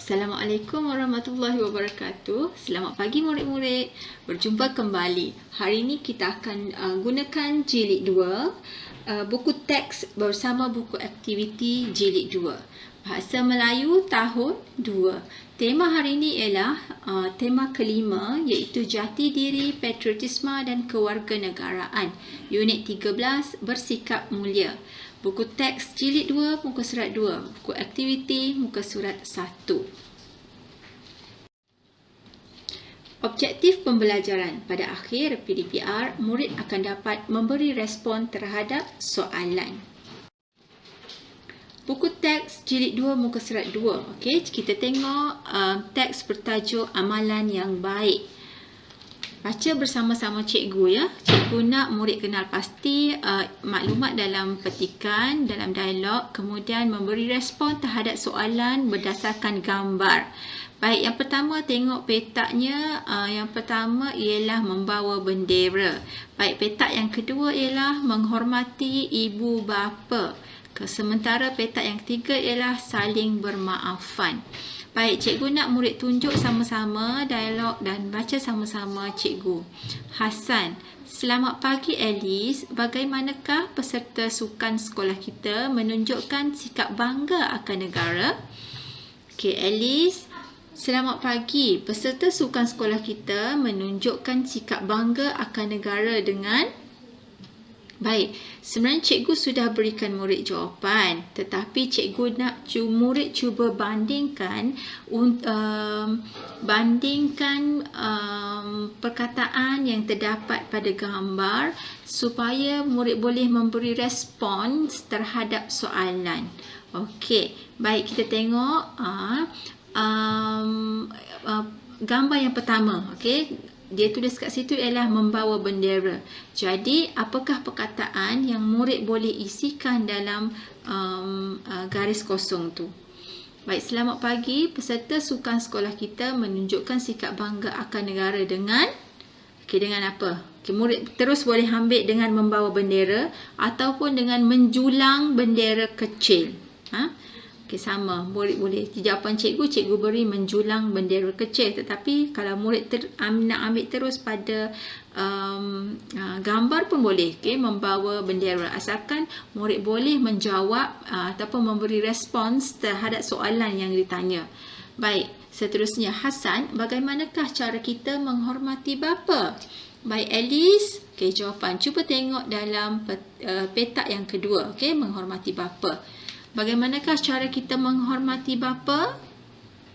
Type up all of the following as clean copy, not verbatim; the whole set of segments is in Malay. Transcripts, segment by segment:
Assalamualaikum warahmatullahi wabarakatuh. Selamat pagi murid-murid. Berjumpa kembali. Hari ini kita akan gunakan jilid 2, buku teks bersama buku aktiviti jilid 2. Bahasa Melayu tahun 2. Tema hari ini ialah tema kelima, iaitu jati diri, patriotisme dan kewarganegaraan. Unit 13, bersikap mulia. Buku teks jilid 2, muka surat 2. Buku aktiviti, muka surat 1. Objektif pembelajaran. Pada akhir PDPR, murid akan dapat memberi respon terhadap soalan. Buku teks jilid 2, muka surat 2. Okey, kita tengok teks bertajuk amalan yang baik. Baca bersama-sama cikgu ya. Cikgu nak murid kenal pasti maklumat dalam petikan, dalam dialog, kemudian memberi respon terhadap soalan berdasarkan gambar. Baik, yang pertama tengok petaknya. Yang pertama ialah membawa bendera. Baik, petak yang kedua ialah menghormati ibu bapa. Sementara petak yang ketiga ialah saling bermaafan. Baik, cikgu nak murid tunjuk sama-sama dialog dan baca sama-sama cikgu. Hasan, selamat pagi Alice. Bagaimanakah peserta sukan sekolah kita menunjukkan sikap bangga akan negara? Okey, Alice. Selamat pagi. Peserta sukan sekolah kita menunjukkan sikap bangga akan negara dengan... Baik, sebenarnya cikgu sudah berikan murid jawapan, tetapi cikgu nak murid cuba bandingkan perkataan yang terdapat pada gambar supaya murid boleh memberi respon terhadap soalan. Okey, baik, kita tengok gambar yang pertama. Okey, dia tulis kat situ ialah membawa bendera. Jadi, apakah perkataan yang murid boleh isikan dalam garis kosong tu? Baik, selamat pagi. Peserta sukan sekolah kita menunjukkan sikap bangga akan negara dengan... Okey, dengan apa? Okey, murid terus boleh ambil dengan membawa bendera ataupun dengan menjulang bendera kecil. Okey, sama. Murid boleh. Jawapan cikgu beri menjulang bendera kecil. Tetapi kalau murid nak ambil terus pada gambar pun boleh. Okey, membawa bendera. Asalkan murid boleh menjawab ataupun memberi respons terhadap soalan yang ditanya. Baik, seterusnya Hasan, bagaimanakah cara kita menghormati bapa? Baik, Alice. Okey, jawapan. Cuba tengok dalam petak yang kedua. Okey, menghormati bapa. Bagaimanakah cara kita menghormati bapa?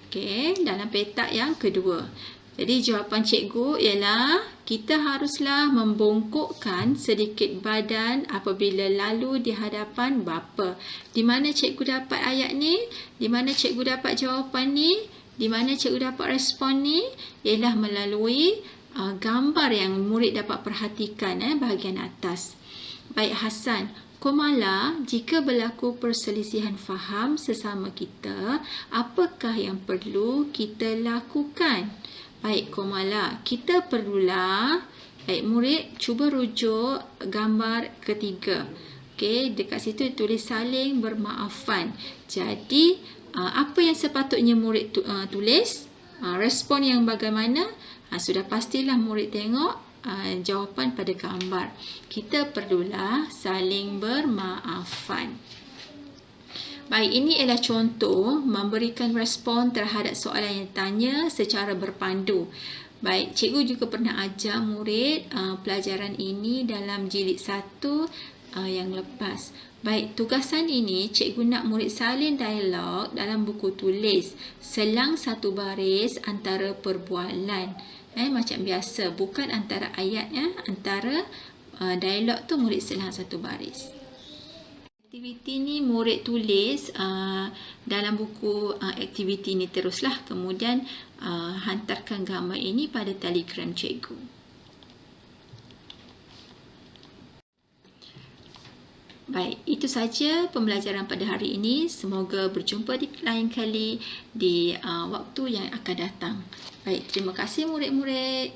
Okey, dalam petak yang kedua. Jadi jawapan cikgu ialah kita haruslah membongkokkan sedikit badan apabila lalu di hadapan bapa. Di mana cikgu dapat ayat ni? Di mana cikgu dapat jawapan ni? Di mana cikgu dapat respon ni? Ialah melalui gambar yang murid dapat perhatikan bahagian atas. Baik, Hasan. Komala, jika berlaku perselisihan faham sesama kita, apakah yang perlu kita lakukan? Baik, Komala, kita perlulah... Baik, murid, cuba rujuk gambar ketiga. Okey, dekat situ tulis saling bermaafan. Jadi, apa yang sepatutnya murid tulis? Respon yang bagaimana? Sudah pastilah murid tengok jawapan pada gambar. Kita perlulah saling bermaafan. Baik, ini ialah contoh memberikan respon terhadap soalan yang ditanya secara berpandu. Baik, cikgu juga pernah ajar murid pelajaran ini dalam jilid 1 yang lepas. Baik, tugasan ini cikgu nak murid salin dialog dalam buku tulis. Selang satu baris antara perbualan. Macam biasa, bukan antara ayat, antara dialog tu murid selang satu baris. Aktiviti ni murid tulis dalam buku aktiviti ni teruslah, kemudian hantarkan gambar ini pada Telegram cikgu. Baik, itu saja pembelajaran pada hari ini. Semoga berjumpa di lain kali di waktu yang akan datang. Baik, terima kasih murid-murid.